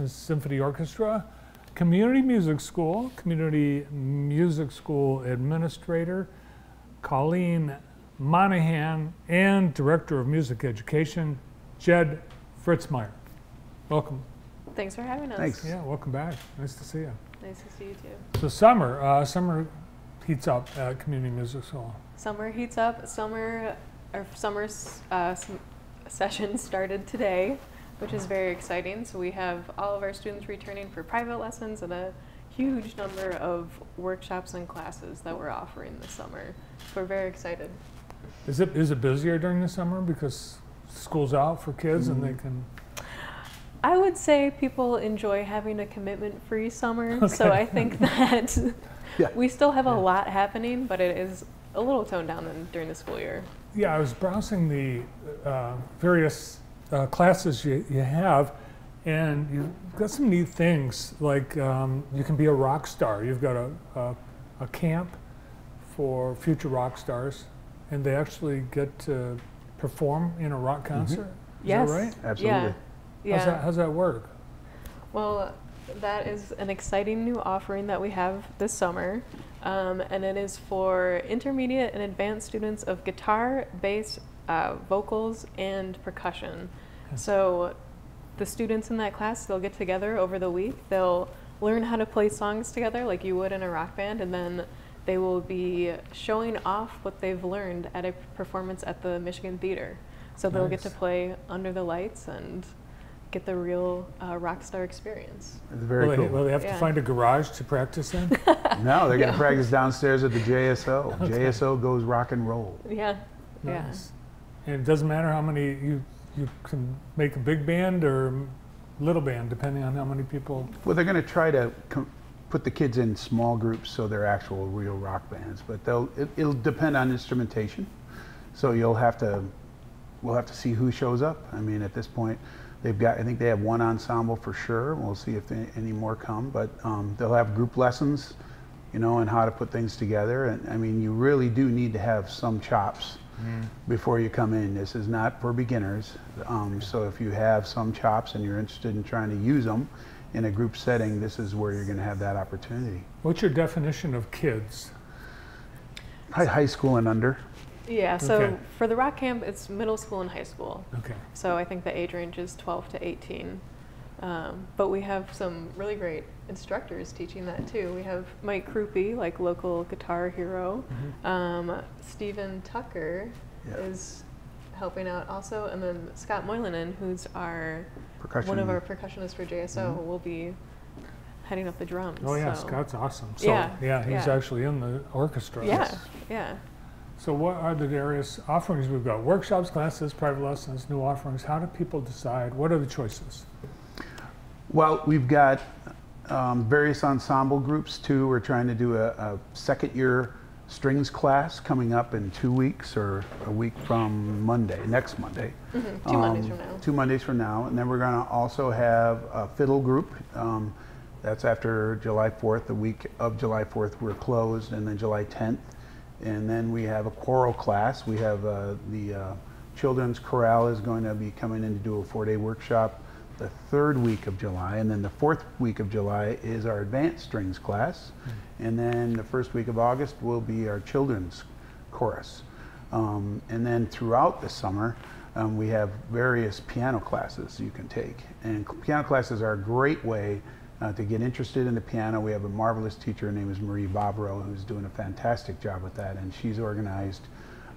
Symphony Orchestra, Community Music School Administrator Colleen Monahan, and Director of Music Education, Jed Fritzmeyer. Welcome. Thanks for having us. Thanks. Yeah, welcome back. Nice to see you. Nice to see you too. So summer heats up at Community Music School. Summer heats up. Our summer session started today, which is very exciting. So we have all of our students returning for private lessons and a huge number of workshops and classes that we're offering this summer. So we're very excited. Is it busier during the summer because school's out for kids and they can? I would say people enjoy having a commitment-free summer. Okay. So I think that Yeah. we still have a lot happening, but it is a little toned down during the school year. Yeah, I was browsing the various classes you have, and you've got some neat things, like you can be a rock star. You've got a camp for future rock stars, and they actually get to perform in a rock concert. Yes. Is that right? Absolutely. Yeah. How's that work? Well, that is an exciting new offering that we have this summer, and it is for intermediate and advanced students of guitar, bass, vocals, and percussion. So the students in that class, they'll get together over the week. They'll learn how to play songs together like you would in a rock band, and then they will be showing off what they've learned at a performance at the Michigan Theater. So they'll get to play under the lights and get the real rock star experience. It's very cool. Will they have to find a garage to practice in? No, they're going to practice downstairs at the JSO. Okay. JSO goes rock and roll. Yeah. Nice. And it doesn't matter how many you can make a big band or little band, depending on how many people. Well, they're going to try to put the kids in small groups so they're actual real rock bands, but it'll depend on instrumentation. So we'll have to see who shows up. I mean, at this point, I think they have one ensemble for sure. We'll see if any more come, but they'll have group lessons, and how to put things together. And I mean, you really do need to have some chops before you come in. This is not for beginners. So if you have some chops and you're interested in trying to use them in a group setting, this is where you're going to have that opportunity. What's your definition of kids? High school and under. Yeah, so for the rock camp, it's middle school and high school. Okay. So I think the age range is 12 to 18. But we have some really great instructors teaching that too. We have Mike Krupe, like local guitar hero. Stephen Tucker is helping out also. And then Scott Moylanen, who's one of our percussionists for JSO, will be heading up the drums. Oh yeah, so. Scott's awesome. So he's actually in the orchestra. Yeah. So what are the various offerings we've got? Workshops, classes, private lessons, new offerings. How do people decide? What are the choices? Well, we've got various ensemble groups too. We're trying to do a second year strings class coming up in 2 weeks or a week from next Monday. 2 Mondays from now. 2 Mondays from now. And then we're going to also have a fiddle group. That's after July 4th. The week of July 4th we're closed, and then July 10th. And then we have a choral class. We have the children's chorale is going to be coming in to do a 4-day workshop the 3rd week of July. And then the 4th week of July is our advanced strings class. And then the 1st week of August will be our children's chorus. And then throughout the summer, we have various piano classes you can take. And piano classes are a great way to get interested in the piano. We have a marvelous teacher. Her name is Marie Bobro, who's doing a fantastic job with that. And she's organized,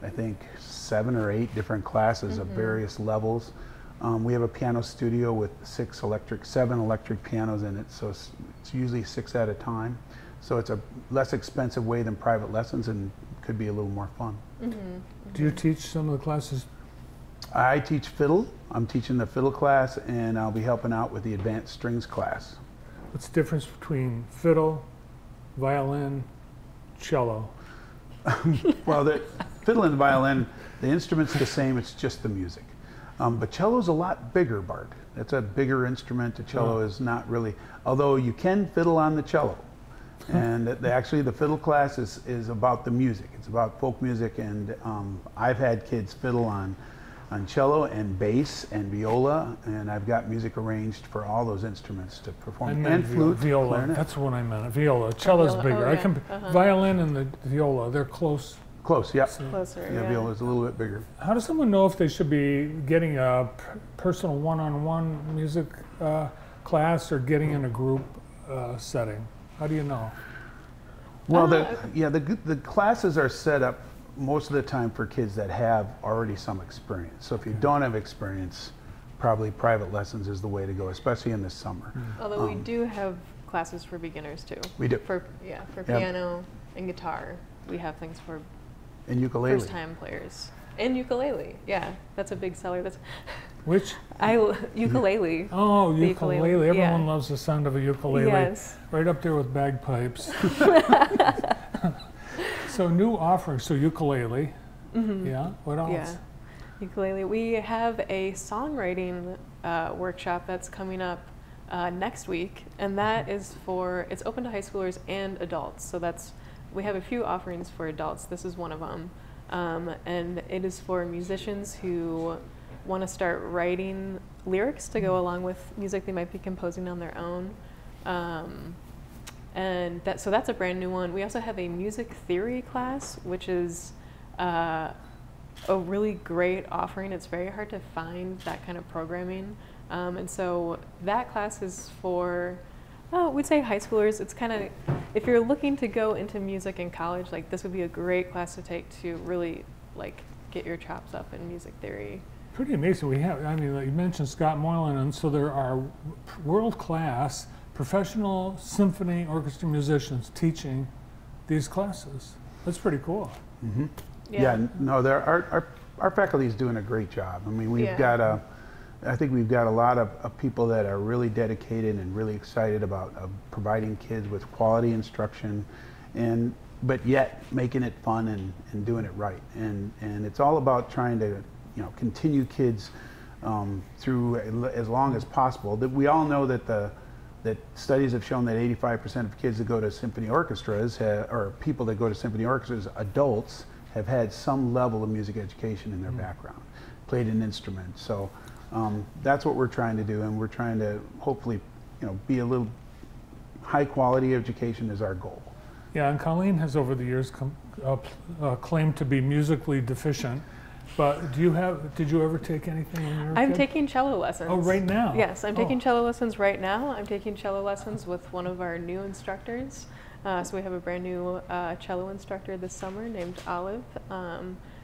I think, 7 or 8 different classes of various levels. We have a piano studio with 7 electric pianos in it. So it's usually 6 at a time. So it's a less expensive way than private lessons and could be a little more fun. Do you teach some of the classes? I teach fiddle. I'm teaching the fiddle class, and I'll be helping out with the advanced strings class. What's the difference between fiddle, violin, cello? Well, the fiddle and the violin, the instrument's the same, it's just the music. But cello's a lot bigger, Bart. It's a bigger instrument. The cello is not really, although you can fiddle on the cello. And actually the fiddle class is about the music. It's about folk music, and I've had kids fiddle on on cello and bass and viola, and I've got music arranged for all those instruments to perform. And flute, viola. clarinet. That's what I meant. Viola. Cello's Viola. bigger. Oh, I yeah. can Uh-huh. violin and the viola. They're close. Close, yep. Closer. Yeah, Yeah. viola's a little bit bigger. How does someone know if they should be getting a personal one-on-one music class or getting in a group setting? How do you know? Well, the classes are set up most of the time for kids that have already some experience. So if you don't have experience, probably private lessons is the way to go, especially in the summer. Although we do have classes for beginners too. We do. For piano and guitar, we have things for And ukulele. first-time players. And ukulele, yeah, that's a big seller. That's Which? ukulele. Oh, The ukulele. ukulele, Everyone yeah. loves the sound of a ukulele. Yes. Right up there with bagpipes. So new offerings. So ukulele. Yeah. What else? Yeah, ukulele. We have a songwriting workshop that's coming up next week, and that is it's open to high schoolers and adults. So we have a few offerings for adults. This is one of them, and it is for musicians who want to start writing lyrics to go along with music they might be composing on their own. And so that's a brand new one. We also have a music theory class, which is a really great offering. It's very hard to find that kind of programming. And so that class is for, we'd say high schoolers. It's kind of, if you're looking to go into music in college, like this would be a great class to take to really like get your chops up in music theory. Pretty amazing. We have, I mean, like you mentioned Scott Moylan, and so there are world-class professional symphony orchestra musicians teaching these classes. That's pretty cool. Mm-hmm. Yeah, no, our faculty is doing a great job. I mean, I think we've got a lot of people that are really dedicated and really excited about providing kids with quality instruction, but yet making it fun and doing it right. And it's all about trying to continue kids through as long as possible. That we all know that studies have shown that 85% of kids that go to symphony orchestras, or people that go to symphony orchestras, adults, have had some level of music education in their background, played an instrument. So that's what we're trying to do, and we're trying to hopefully, be a little high quality education is our goal. Yeah, and Colleen has over the years claimed to be musically deficient. But did you ever take anything when you were a I'm kid? taking cello lessons. Oh, right now? Yes, I'm taking cello lessons right now. I'm taking cello lessons with one of our new instructors. So we have a brand new cello instructor this summer named Olive.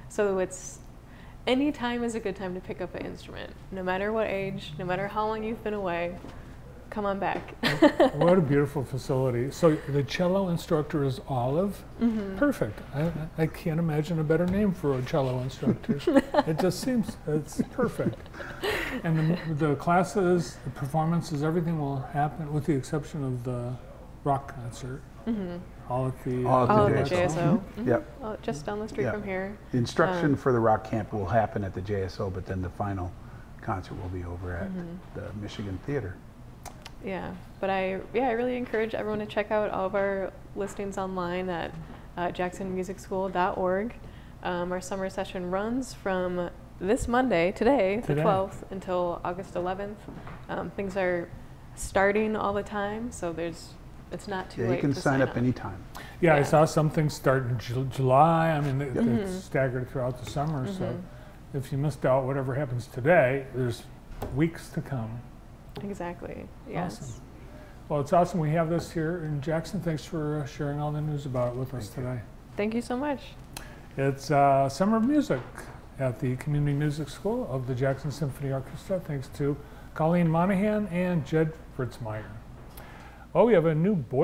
So any time is a good time to pick up an instrument. No matter what age, no matter how long you've been away, come on back. What a beautiful facility. So the cello instructor is Olive? Mm-hmm. Perfect. I can't imagine a better name for a cello instructor. It just seems, it's perfect. And the classes, the performances, everything will happen with the exception of the rock concert. Mm-hmm. All at the JSO. Mm-hmm. Yep. Just down the street from here. The instruction for the rock camp will happen at the JSO, but then the final concert will be over at the Michigan Theater. Yeah, but I really encourage everyone to check out all of our listings online at jacksonmusicschool.org. Our summer session runs from this Monday, today, the 12th, until August 11th. Things are starting all the time, so it's not too late. You can to sign up anytime. Yeah, I saw some things start in July. I mean, it's staggered throughout the summer, so if you missed out whatever happens today, there's weeks to come. Exactly, yes. Awesome. Well, it's awesome we have this here in Jackson. Thanks for sharing all the news about it with us today. Thank you so much. It's Summer of Music at the Community Music School of the Jackson Symphony Orchestra, thanks to Colleen Monahan and Jed Fritzmeyer. Well, we have a new boy